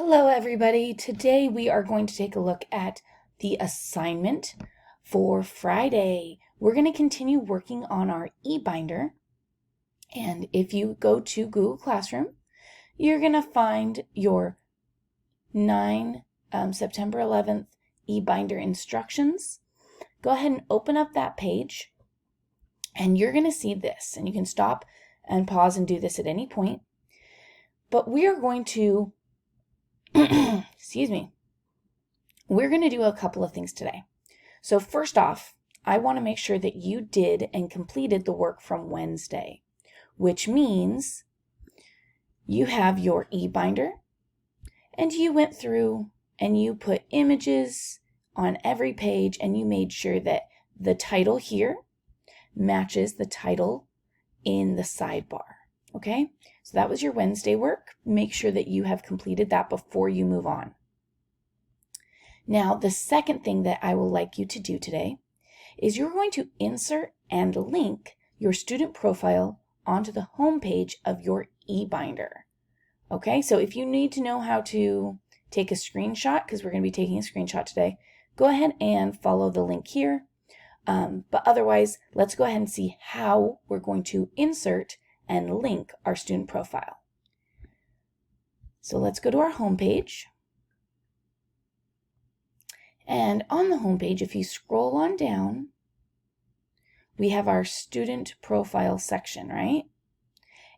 Hello everybody. Today we are going to take a look at the assignment for Friday. We're going to continue working on our eBinder, and if you go to Google Classroom, you're going to find your September 11th eBinder instructions. Go ahead and open up that page, and you're going to see this, and you can stop and pause and do this at any point. But we are going to excuse me, we're going to do a couple of things today. So first off, I want to make sure that you did and completed the work from Wednesday, which means you have your eBinder and you went through and you put images on every page and you made sure that the title here matches the title in the sidebar. Okay, so that was your Wednesday work. Make sure that you have completed that before you move on. Now, the second thing that I will like you to do today is you're going to insert and link your student profile onto the home page of your eBinder. Okay, so if you need to know how to take a screenshot, because we're going to be taking a screenshot today, go ahead and follow the link here. But otherwise, let's go ahead and see how we're going to insert and link our student profile. So let's go to our home page. And on the home page, if you scroll on down, we have our student profile section, right?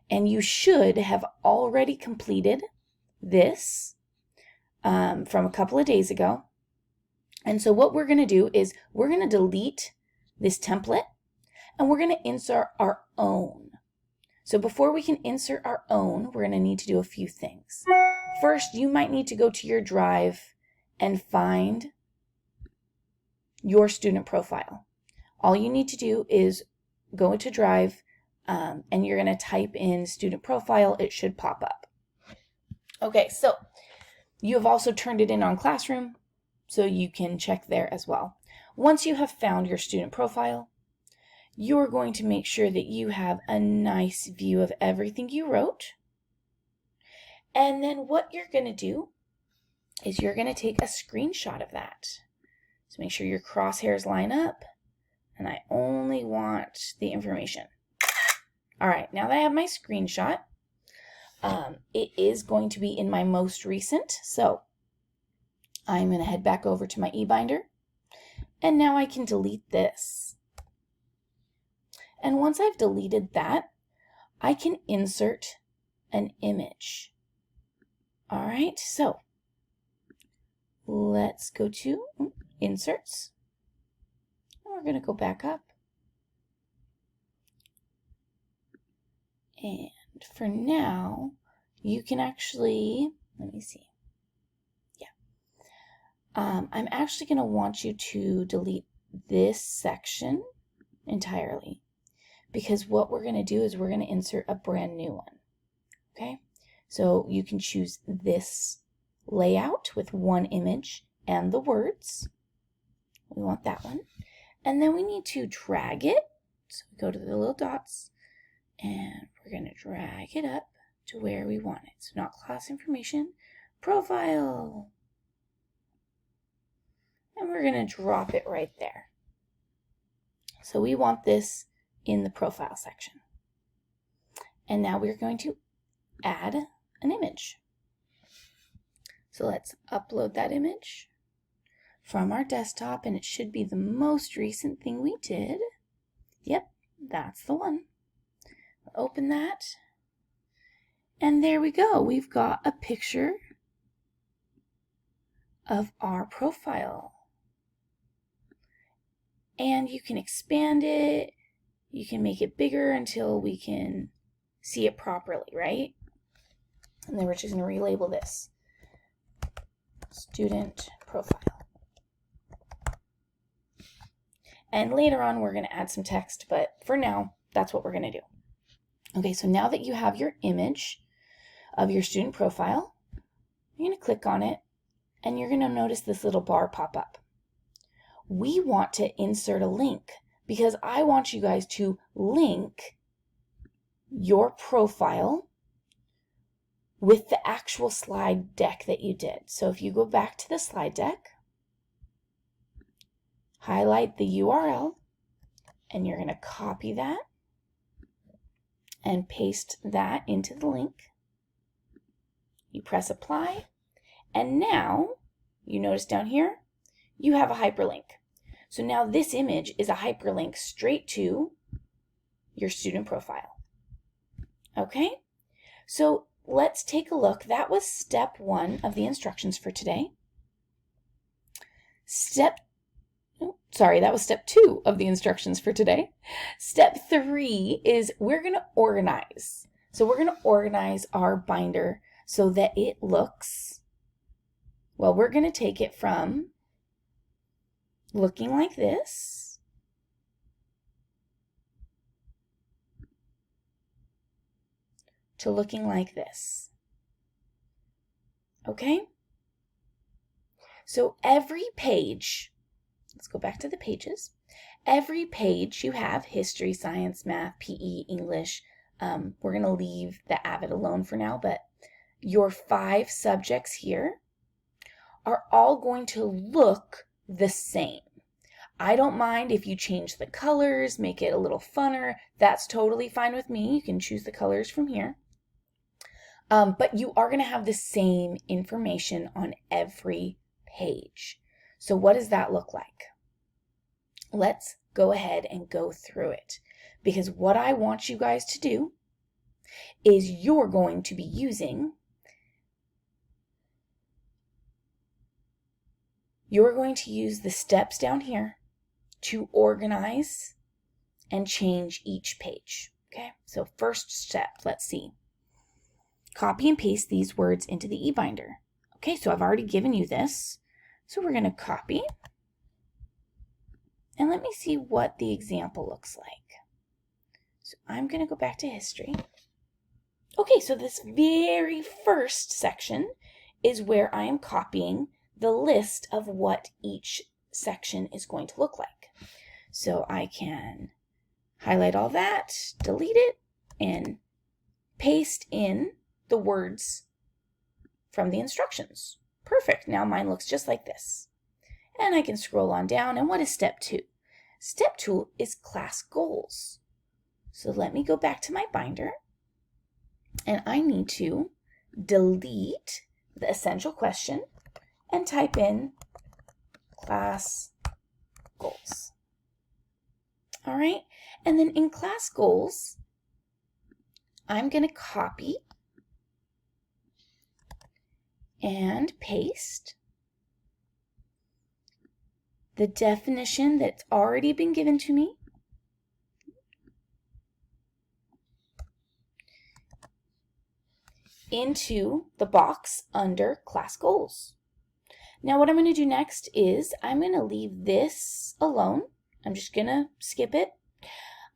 And you should have already completed this from a couple of days ago. And so what we're going to do is we're going to delete this template and we're going to insert our own. So before we can insert our own, we're going to need to do a few things. First, you might need to go to your drive and find your student profile. All you need to do is go into Drive and you're going to type in student profile. It should pop up. Okay, so you have also turned it in on Classroom, so you can check there as well. Once you have found your student profile, you're going to make sure that you have a nice view of everything you wrote. And then what you're going to do is you're going to take a screenshot of that. So make sure your crosshairs line up, and I only want the information. All right, now that I have my screenshot, it is going to be in my most recent. So I'm going to head back over to my eBinder, and now I can delete this. And once I've deleted that, I can insert an image. All right, so let's go to Inserts. And we're going to go back up. And for now, you can actually, let me see. Yeah. I'm actually going to want you to delete this section entirely, because what we're going to do is we're going to insert a brand new one. Okay, so you can choose this layout with one image and the words. We want that one. And then we need to drag it. So we go to the little dots and we're going to drag it up to where we want it. So not class information, profile. And we're going to drop it right there. So we want this in the profile section. And now we're going to add an image. So let's upload that image from our desktop, and it should be the most recent thing we did. Yep, that's the one. Open that, and there we go. We've got a picture of our profile. And you can expand it. You can make it bigger until we can see it properly, right? And then we're just going to relabel this student profile. And later on, we're going to add some text, but for now, that's what we're going to do. Okay, so now that you have your image of your student profile, you're going to click on it, and you're going to notice this little bar pop up. We want to insert a link because I want you guys to link your profile with the actual slide deck that you did. So if you go back to the slide deck, highlight the URL, and you're going to copy that and paste that into the link. You press apply, and now you notice down here you have a hyperlink. So now this image is a hyperlink straight to your student profile. Okay, so let's take a look. That was step 1 of the instructions for today. That was step 2 of the instructions for today. Step 3 is we're going to organize. So we're going to organize our binder so that it looks, well, we're going to take it from looking like this to looking like this. Okay? So every page, let's go back to the pages. Every page you have history, science, math, PE, English. We're going to leave the AVID alone for now, but your 5 subjects here are all going to look the same. I don't mind if you change the colors, make it a little funner. That's totally fine with me. You can choose the colors from here. But you are going to have the same information on every page. So what does that look like? Let's go ahead and go through it. Because what I want you guys to do is you're going to be using the steps down here to organize and change each page. Okay, so first step, let's see. Copy and paste these words into the eBinder. Okay, so I've already given you this. So we're going to copy. And let me see what the example looks like. So I'm going to go back to history. Okay, so this very first section is where I am copying the list of what each section is going to look like. So I can highlight all that, delete it, and paste in the words from the instructions. Perfect. Now mine looks just like this. And I can scroll on down. And what is step 2? Step 2 is class goals. So let me go back to my binder. And I need to delete the essential question and type in class goals. All right. And then in class goals, I'm going to copy and paste the definition that's already been given to me into the box under class goals. Now what I'm going to do next is I'm going to leave this alone. I'm just going to skip it.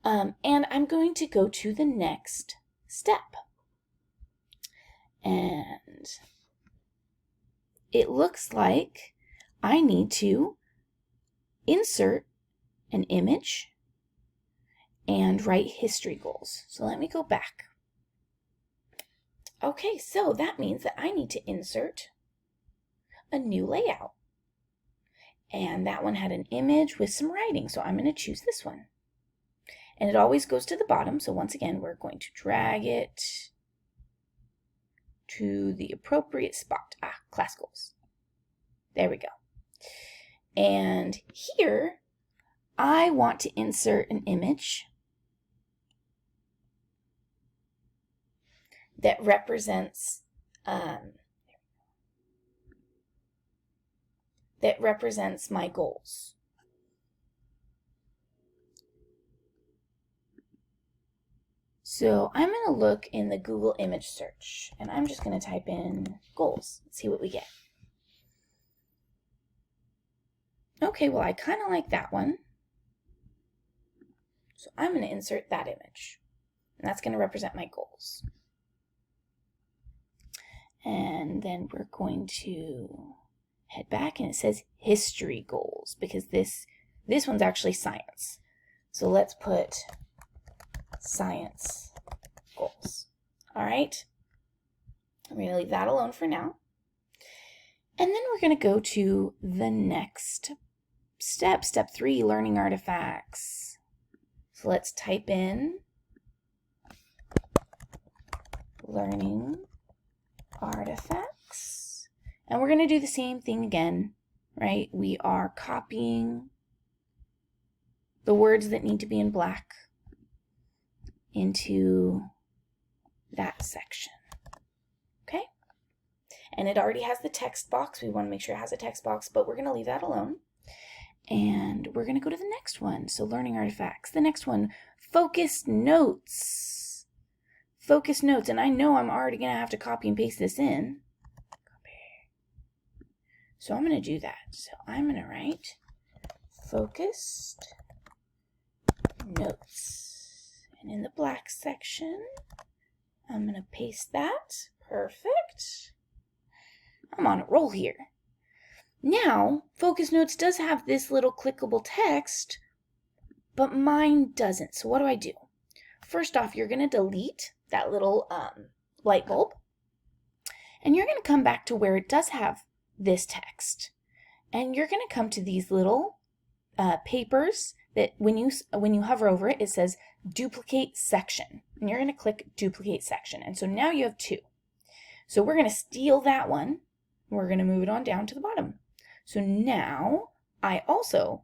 And I'm going to go to the next step. And it looks like I need to insert an image and write history goals. So let me go back. Okay, so that means that I need to insert a new layout. And that one had an image with some writing, so I'm going to choose this one. And it always goes to the bottom, so once again, we're going to drag it to the appropriate spot. Class goals. There we go. And here, I want to insert an image that represents my goals. So I'm going to look in the Google image search, and I'm just going to type in goals. Let's see what we get. Okay, well, I kind of like that one. So I'm going to insert that image, and that's going to represent my goals. And then we're going to head back, and it says history goals, because this one's actually science. So let's put science goals. All right. We're going to leave that alone for now. And then we're going to go to the next step, step 3, learning artifacts. So let's type in learning artifacts. And we're going to do the same thing again, right? We are copying the words that need to be in black into that section. Okay? And it already has the text box. We want to make sure it has a text box, but we're going to leave that alone. And we're going to go to the next one. So learning artifacts. The next one, focus notes. Focus notes. And I know I'm already going to have to copy and paste this in. So I'm going to do that. So I'm going to write focused notes. And in the black section, I'm going to paste that. Perfect. I'm on a roll here. Now, Focus Notes does have this little clickable text, but mine doesn't. So what do? First off, you're going to delete that little light bulb, and you're going to come back to where it does have this text. And you're going to come to these little papers that when you hover over it, it says duplicate section. And you're going to click duplicate section. And so now you have 2. So we're going to steal that one. We're going to move it on down to the bottom. So now I also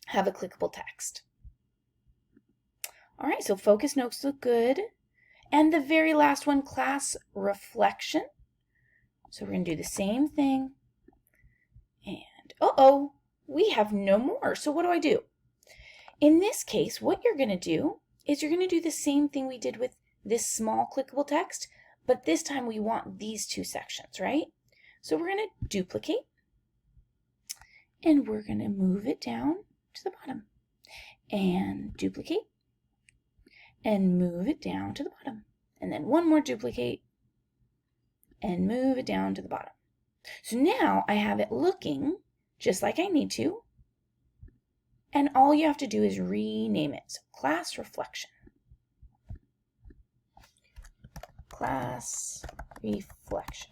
have a clickable text. All right, so focus notes look good. And the very last one, class reflection. So we're going to do the same thing. And uh-oh, we have no more. So what do? In this case, what you're going to do is you're going to do the same thing we did with this small clickable text, but this time we want these 2 sections, right? So we're going to duplicate. And we're going to move it down to the bottom. And duplicate. And move it down to the bottom. And then one more duplicate. And move it down to the bottom. So now I have it looking just like I need to. And all you have to do is rename it. So class reflection. Class reflection.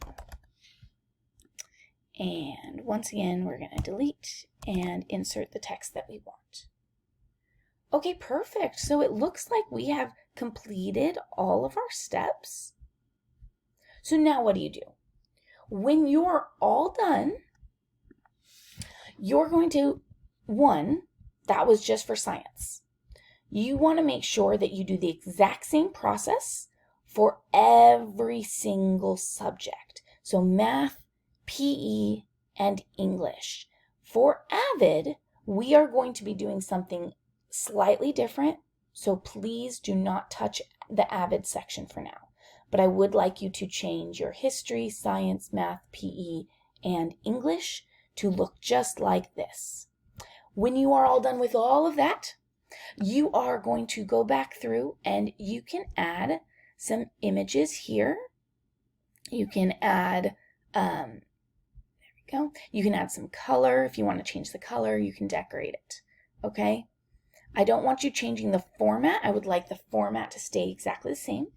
And once again, we're going to delete and insert the text that we want. Okay, perfect. So it looks like we have completed all of our steps. So now what do? When you're all done, you're going to, that was just for science. You want to make sure that you do the exact same process for every single subject. So math, PE, and English. For AVID, we are going to be doing something slightly different, so please do not touch the AVID section for now. But I would like you to change your history, science, math, PE, and English to look just like this. When you are all done with all of that, you are going to go back through and you can add some images here. You can add you can add some color. If you want to change the color, you can decorate it. Okay? I don't want you changing the format. I would like the format to stay exactly the same.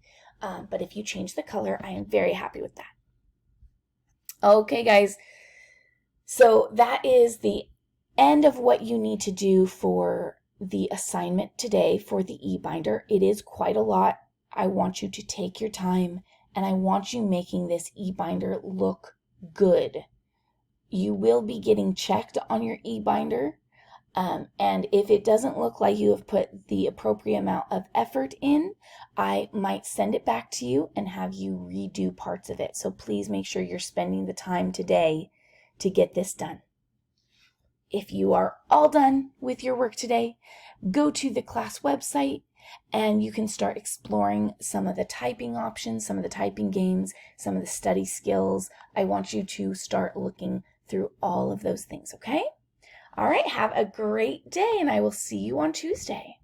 But if you change the color, I am very happy with that. Okay, guys. So that is the end of what you need to do for the assignment today for the eBinder. It is quite a lot. I want you to take your time, and I want you making this eBinder look good. You will be getting checked on your eBinder, and if it doesn't look like you have put the appropriate amount of effort in, I might send it back to you and have you redo parts of it. So please make sure you're spending the time today to get this done. If you are all done with your work today, go to the class website and you can start exploring some of the typing options, some of the typing games, some of the study skills. I want you to start looking through all of those things, okay? All right, have a great day, and I will see you on Tuesday.